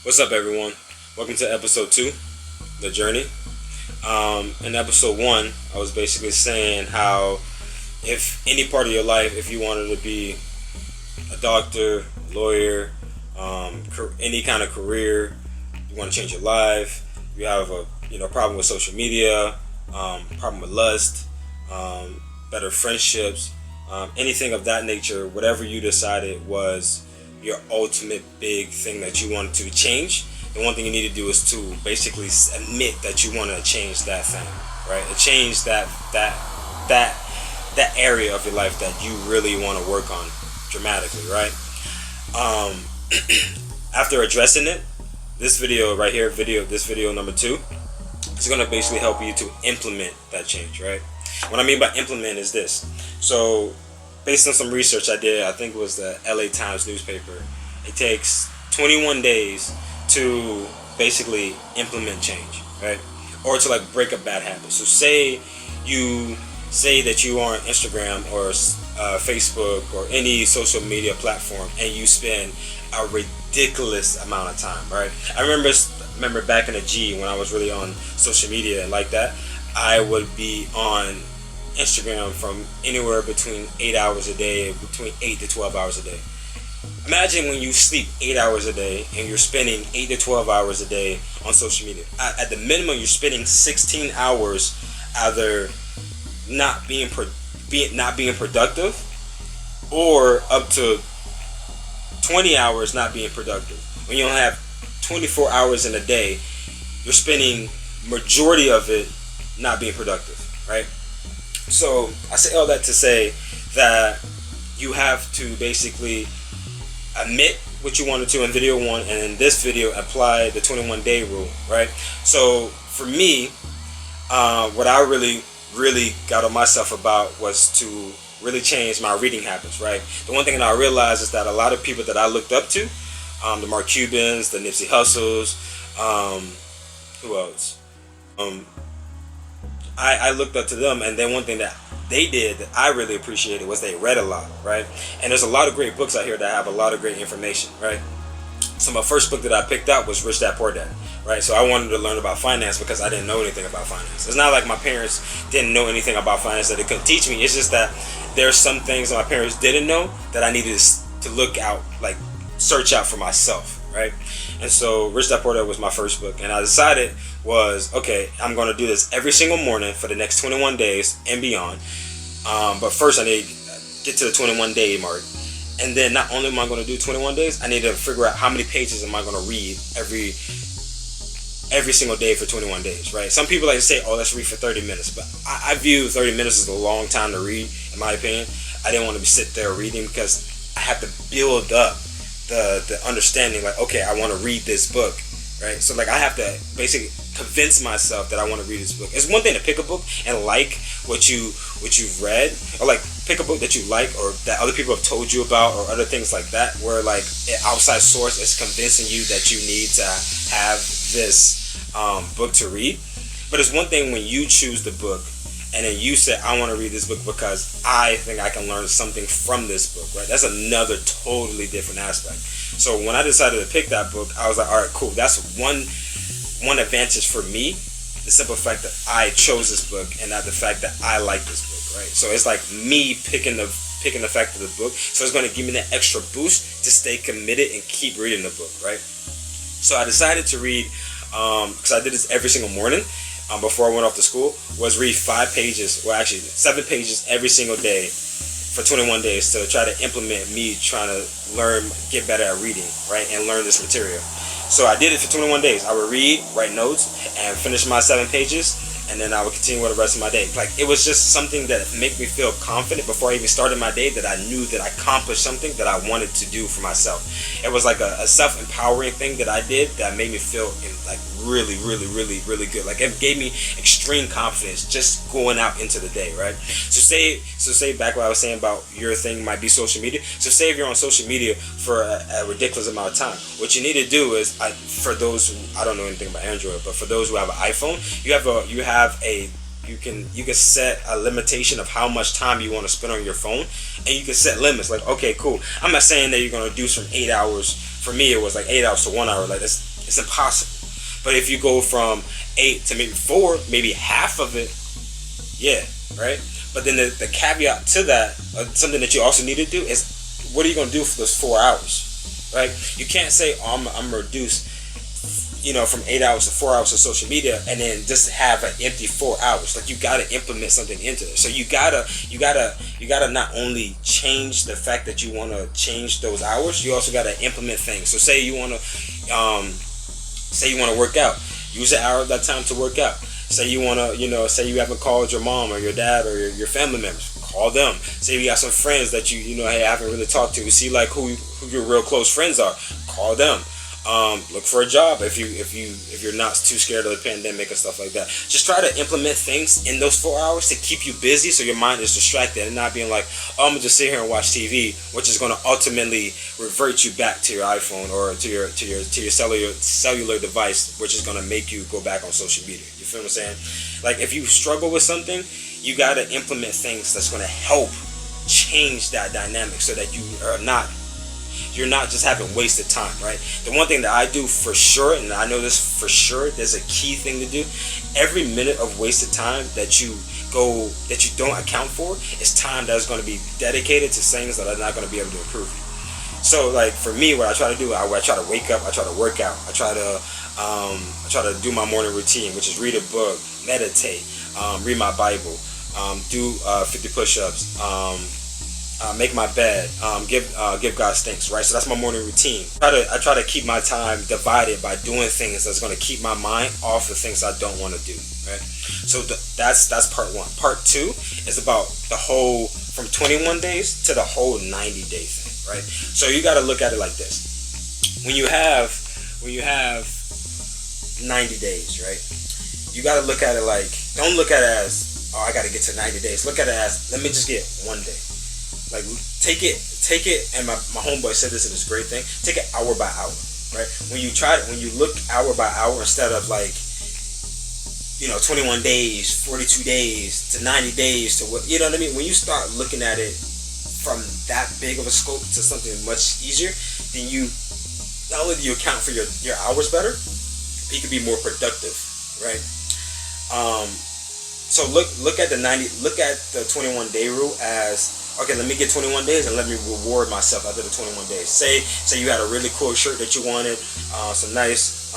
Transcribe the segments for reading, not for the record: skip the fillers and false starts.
What's up, everyone? Welcome to episode 2, The Journey. In episode 1, I was basically saying how if any part of your life, if you wanted to be a doctor, lawyer, any kind of career, you want to change your life, you have a problem with social media, problem with lust, better friendships, anything of that nature, whatever you decided was your ultimate big thing that you wanted to change, the one thing you need to do is to basically admit that you want to change that thing, right? And change that area of your life that you really want to work on dramatically, right? Um, After addressing it, this video right here, this video number 2, is going to basically help you to implement that change, right? What I mean by implement is this. So, based on some research I did, I think it was the LA Times newspaper, it takes 21 days to basically implement change, right? Or to like break a bad habit. So say that you are on Instagram or Facebook or any social media platform and you spend a ridiculous amount of time, right? I remember back in the G when I was really on social media and like that, I would be on Instagram from anywhere between 8 hours a day, between 8 to 12 hours a day. Imagine when you sleep 8 hours a day and you're spending 8 to 12 hours a day on social media. At the minimum, you're spending 16 hours either not being productive, or up to 20 hours not being productive. When you only have 24 hours in a day, you're spending majority of it not being productive, right? So I say all that to say that you have to basically admit what you wanted to in video 1, and in this video apply the 21 day rule, right? So for me, what I really got on myself about was to really change my reading habits, right? The one thing that I realized is that a lot of people that I looked up to, the Mark Cubans, the Nipsey Hussles, who else? I looked up to them, and then one thing that they did that I really appreciated was they read a lot, right? And there's a lot of great books out here that have a lot of great information, right? So my first book that I picked up was Rich Dad Poor Dad, right? So I wanted to learn about finance because I didn't know anything about finance. It's not like my parents didn't know anything about finance that they couldn't teach me. It's just that there's some things that my parents didn't know that I needed to look out, like search out for myself, right? And so Rich Dad Poor Dad was my first book, and I decided was, okay, I'm going to do this every single morning for the next 21 days and beyond. But first I need to get to the 21 day mark. And then not only am I going to do 21 days, I need to figure out how many pages am I going to read every single day for 21 days, right? Some people like to say, oh, let's read for 30 minutes. But I view 30 minutes as a long time to read, in my opinion. I didn't want to sit there reading because I have to build up the understanding, like, okay, I want to read this book, right? So like I have to basically convince myself that I want to read this book. It's one thing to pick a book and like what you've read, or like pick a book that you like or that other people have told you about, or other things like that, where like an outside source is convincing you that you need to have this book to read. But it's one thing when you choose the book and then you say, I want to read this book because I think I can learn something from this book, right? That's another totally different aspect. So when I decided to pick that book, I was like, all right, cool. That's one advantage for me, the simple fact that I chose this book and not the fact that I like this book, right? So it's like me picking the fact of the book. So it's going to give me that extra boost to stay committed and keep reading the book, right? So I decided to read, because I did this every single morning before I went off to school, was read 5 pages, well actually 7 pages every single day for 21 days to try to implement me trying to learn, get better at reading, right? And learn this material. So I did it for 21 days. I would read, write notes, and finish my 7 pages, and then I would continue with the rest of my day. Like, it was just something that made me feel confident before I even started my day, that I knew that I accomplished something that I wanted to do for myself. It was like a self-empowering thing that I did that made me feel like really good. Like, it gave me extreme confidence just going out into the day, right? So say back what I was saying about your thing might be social media. So say if you're on social media for a ridiculous amount of time, what you need to do is, for those who, I don't know anything about Android, but for those who have an iPhone, you can set a limitation of how much time you want to spend on your phone, and you can set limits. Like, okay, cool, I'm not saying that you're going to do from 8 hours. For me, it was like 8 hours to 1 hour. Like, It's impossible. But if you go from 8 to maybe 4, maybe half of it, yeah, right? But then the caveat to that, something that you also need to do is, what are you going to do for those 4 hours, right? You can't say, oh, I'm reduced, from 8 hours to 4 hours of social media, and then just have an empty 4 hours. Like, you gotta implement something into it. So you gotta not only change the fact that you want to change those hours, you also gotta implement things. So say you want to work out, use an hour of that time to work out. Say you want to, say you haven't called your mom or your dad or your family members, call them. Say you got some friends that you haven't really talked to. See like who your real close friends are, call them. Look for a job if you're not too scared of the pandemic and stuff like that. Just try to implement things in those 4 hours to keep you busy, so your mind is distracted and not being like, oh, I'm gonna just sit here and watch TV, which is gonna ultimately revert you back to your iPhone or to your cellular device, which is gonna make you go back on social media. You feel what I'm saying? Like, if you struggle with something, you gotta implement things that's gonna help change that dynamic, so that you're not just having wasted time, right? The one thing that I do for sure, and I know this for sure, there's a key thing to do. Every minute of wasted time that you don't account for is time that is going to be dedicated to things that are not going to be able to improve you. So, like, for me, what I try to do, I try to wake up, I try to work out, I try to do my morning routine, which is read a book, meditate, read my Bible, do 50 push-ups, make my bed, give God thanks, right? So that's my morning routine. I try to keep my time divided by doing things that's going to keep my mind off the things I don't want to do, right? So that's part one. Part two is about the whole, from 21 days to the whole 90-day thing, right? So you got to look at it like this. When you have 90 days, right? You got to look at it like, don't look at it as, oh, I got to get to 90 days. Look at it as, let me just get one day. Like, take it, and my homeboy said this in this great thing, take it hour by hour, right? When you look hour by hour instead of like, 21 days, 42 days, to 90 days, to what, you know what I mean? When you start looking at it from that big of a scope to something much easier, then not only do you account for your hours better, but you can be more productive, right? So look at the 21 day rule as, okay, let me get 21 days and let me reward myself after the 21 days. Say you had a really cool shirt that you wanted, some nice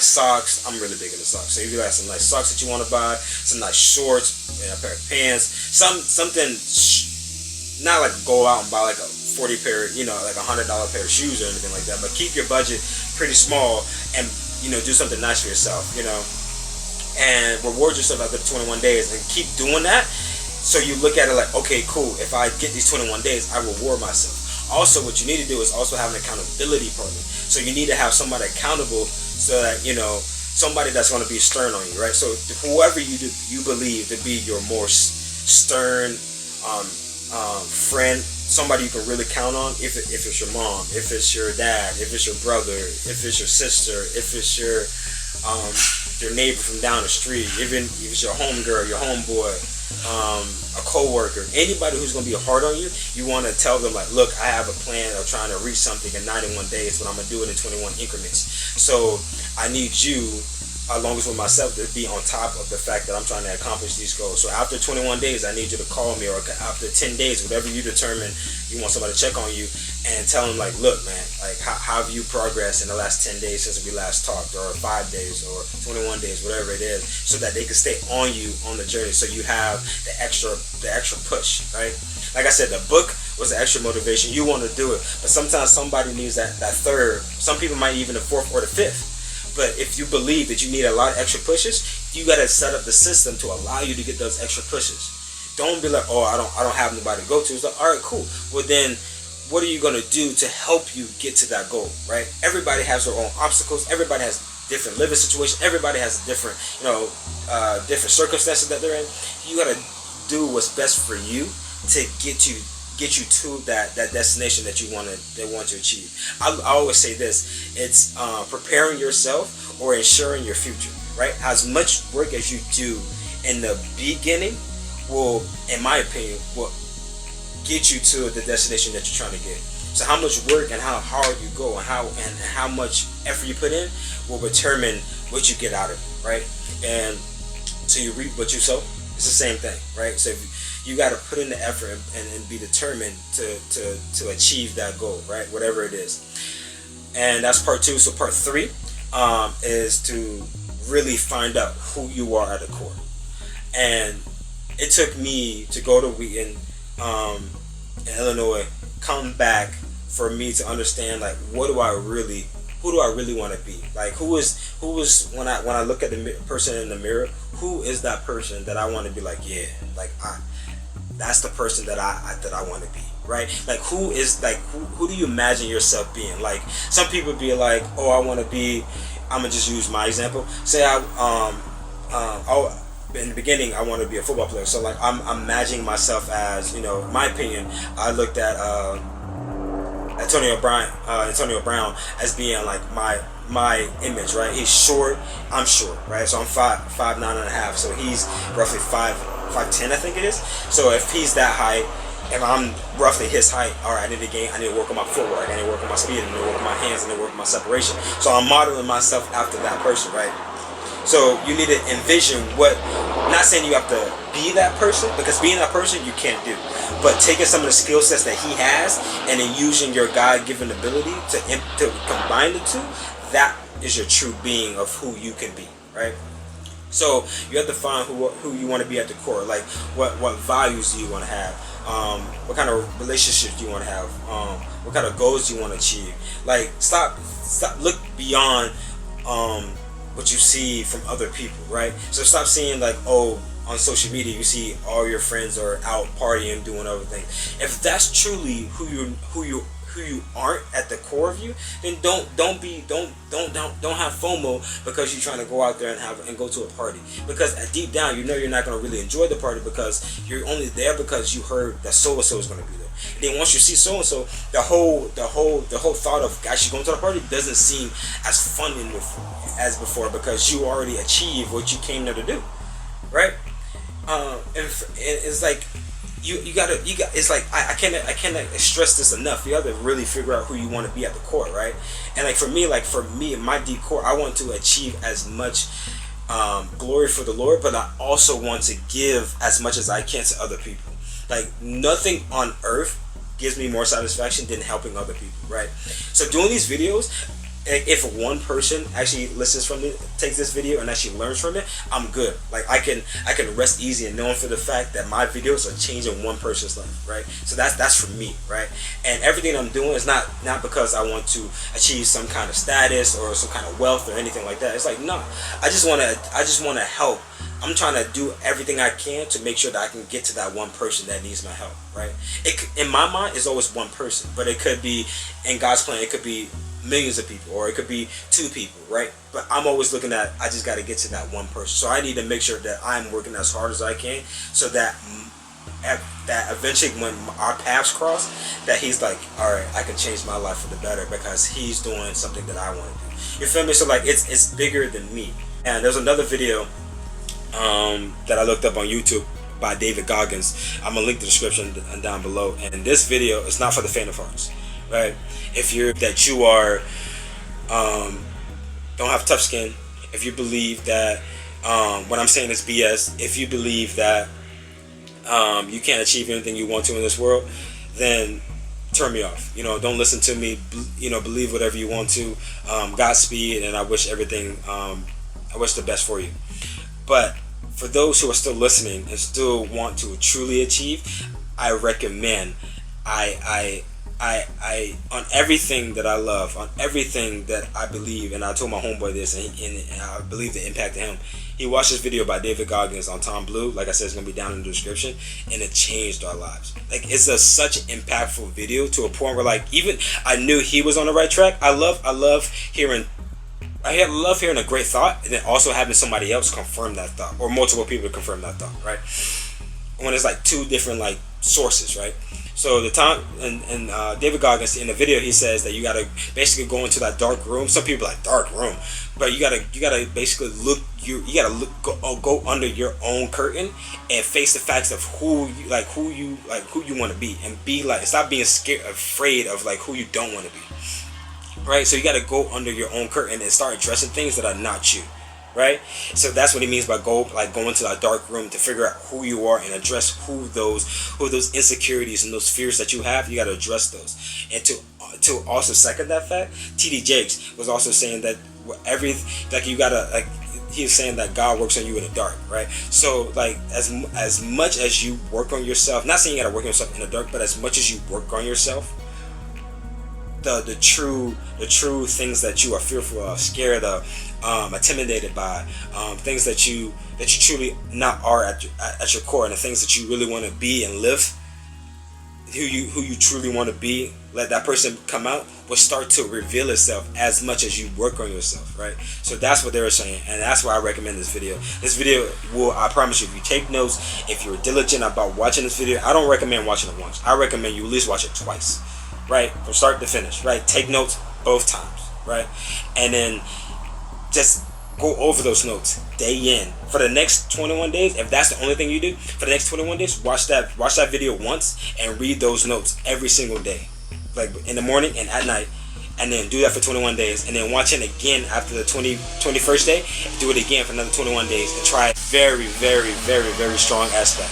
socks. I'm really big into socks. So if you got some nice socks that you want to buy, some nice shorts, a pair of pants, something, not like go out and buy like a 40 pair, like $100 pair of shoes or anything like that, but keep your budget pretty small and, do something nice for yourself, and reward yourself after the 21 days and keep doing that. So you look at it like, okay, cool, if I get these 21 days, I reward myself. Also, what you need to do is also have an accountability partner. So you need to have somebody accountable, so that, somebody that's going to be stern on you, right? So whoever you believe to be your more stern friend, somebody you can really count on, if it's your mom, if it's your dad, if it's your brother, if it's your sister, if it's your neighbor from down the street, even if it's your homegirl, your homeboy, a co-worker, anybody who's going to be hard on you, you want to tell them like, look, I have a plan of trying to reach something in 91 days, but I'm going to do it in 21 increments. So I need you, along with myself, to be on top of the fact that I'm trying to accomplish these goals. So after 21 days, I need you to call me, or after 10 days, whatever you determine you want somebody to check on you, and tell them like, look, man, like how have you progressed in the last 10 days since we last talked, or 5 days, or 21 days, whatever it is, so that they can stay on you on the journey, so you have the extra push, right? Like I said, the book was the extra motivation. You want to do it, but sometimes somebody needs that third. Some people might even the fourth or the fifth. But if you believe that you need a lot of extra pushes, you got to set up the system to allow you to get those extra pushes. Don't be like, oh, I don't have nobody to go to. It's like, all right, cool. Well, then what are you going to do to help you get to that goal, right? Everybody has their own obstacles. Everybody has different living situations. Everybody has different, different circumstances that they're in. You got to do what's best for you to get you to that destination that you want to achieve. I always say this: it's preparing yourself or ensuring your future, right? As much work as you do in the beginning will, in my opinion, will get you to the destination that you're trying to get. So how much work and how hard you go and how much effort you put in will determine what you get out of it, right? And so you reap what you sow. It's the same thing, right? So if you got to put in the effort and be determined to achieve that goal, right? Whatever it is. And that's part 2. So part 3 is to really find out who you are at the core. And it took me to go to Wheaton in Illinois, come back for me to understand, like, who do I really want to be? Like, who is when I look at the person in the mirror, who is that person that I want to be like, yeah, like that's the person that I want to be, right? Like, who do you imagine yourself being? Like, some people be like, oh, I want to be, I'm gonna just use my example. Say in the beginning I want to be a football player. So like I'm imagining myself as, my opinion, I looked at Antonio Brown as being like my image, right? He's short, I'm short, right? So I'm 5'9.5", so he's roughly 5'10", I think it is. So if he's that height, if I'm roughly his height, all right, I need to work on my footwork, I need to work on my speed, I need to work on my hands, I need to work on my separation. So I'm modeling myself after that person, right? So you need to envision not saying you have to be that person, because being that person you can't do, but taking some of the skill sets that he has and then using your God-given ability to combine the two, that is your true being of who you can be, right? So you have to find who you want to be at the core. Like what values do you want to have? What kind of relationships do you want to have? What kind of goals do you want to achieve? Like stop look beyond what you see from other people, right? So stop seeing like, oh, on social media you see all your friends are out partying, doing other things. If that's truly who you aren't at the core of you, then don't have FOMO because you're trying to go out there and go to a party. Because deep down you know you're not going to really enjoy the party because you're only there because you heard that so and so is going to be there. And then once you see so and so, the whole thought of actually going to the party doesn't seem as fun as before because you already achieved what you came there to do, right? And it's like you got it's like I cannot stress this enough. You have to really figure out who you want to be at the core, right? And like for me in my deep core, I want to achieve as much glory for the Lord, but I also want to give as much as I can to other people. Like nothing on earth gives me more satisfaction than helping other people, right? So doing these videos, if one person actually listens from it, takes this video and actually learns from it, I'm good. Like I can rest easy and knowing for the fact that my videos are changing one person's life, right? So that's for me, right? And everything I'm doing is not because I want to achieve some kind of status or some kind of wealth or anything like that. It's like, no, I just want to help. I'm trying to do everything I can to make sure that I can get to that one person that needs my help, right? In my mind, it's always one person, but it could be, in God's plan, it could be millions of people, or it could be 2 people, right? But I'm always looking at, I just got to get to that one person. So I need to make sure that I'm working as hard as I can so that eventually when our paths cross, that he's like, all right, I can change my life for the better because he's doing something that I want to do. You feel me? So like it's bigger than me. And there's another video that I looked up on YouTube by David Goggins. I'm gonna link the description down below. And this video is not for the faint of hearts, right? If you are don't have tough skin, if you believe that what I'm saying is BS, if you believe that you can't achieve anything you want to in this world, then turn me off. Don't listen to me. Believe whatever you want to. Godspeed, and I wish everything. I wish the best for you. But for those who are still listening and still want to truly achieve, I recommend I on everything that I love, on everything that I believe, and I told my homeboy this, and I believe the impact of him. He watched this video by David Goggins on Tom Blue. Like I said, it's gonna be down in the description, and it changed our lives. Like it's such an impactful video to a point where like even I knew he was on the right track. I love hearing a great thought, and then also having somebody else confirm that thought, or multiple people confirm that thought, right? When it's like 2 different like sources, right? So the time and David Goggins in the video, he says that you gotta basically go into that dark room. Some people are like dark room, but you gotta basically look go under your own curtain and face the facts of who you want to be, and be like, stop being scared, afraid of like who you don't want to be. Right? So you got to go under your own curtain and start addressing things that are not you. Right? So that's what he means by going to that dark room to figure out who you are and address who those insecurities and those fears that you have. You got to address those. And to also second that fact, TD Jakes was also saying that you gotta, like, he was saying that God works on you in the dark, right? So like as much as you work on yourself, not saying you gotta work on yourself in the dark, but as much as you work on yourself, the true things that you are fearful of, scared of, intimidated by, things that you truly not are at your core, and the things that you really want to be and live, who you truly want to be, let that person come out, will start to reveal itself as much as you work on yourself, right? So that's what they were saying, and that's why I recommend this video. This video will, I promise you, if you take notes, if you're diligent about watching this video, I don't recommend watching it once. I recommend you at least watch it twice, right? From start to finish, right? Take notes both times, right? And then just go over those notes day in for the next 21 days. If that's the only thing you do for the next 21 days, watch that video once and read those notes every single day, like in the morning and at night, and then do that for 21 days, and then watch it again after the 21st day, and do it again for another 21 days, and try it. Very, very, very, very strong aspect.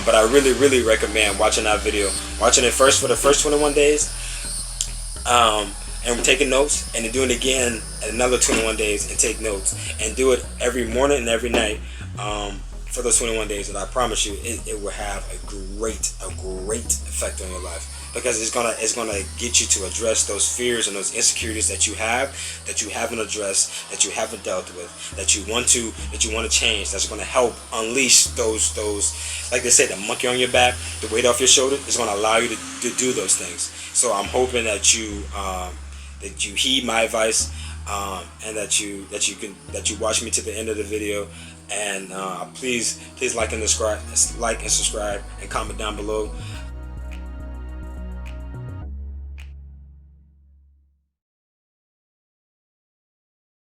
But I really recommend watching that video, watching it first for the first 21 days, and taking notes, and then doing it again at another 21 days and take notes, and do it every morning and every night for those 21 days. And I promise you, it will have a great effect on your life, because it's gonna get you to address those fears and those insecurities that you haven't addressed, that you haven't dealt with, that you want to change. That's gonna help unleash those, like they say, the monkey on your back, the weight off your shoulder, is gonna allow you to do those things. So I'm hoping that you heed my advice, and that you watch me to the end of the video, and please like and subscribe and comment down below.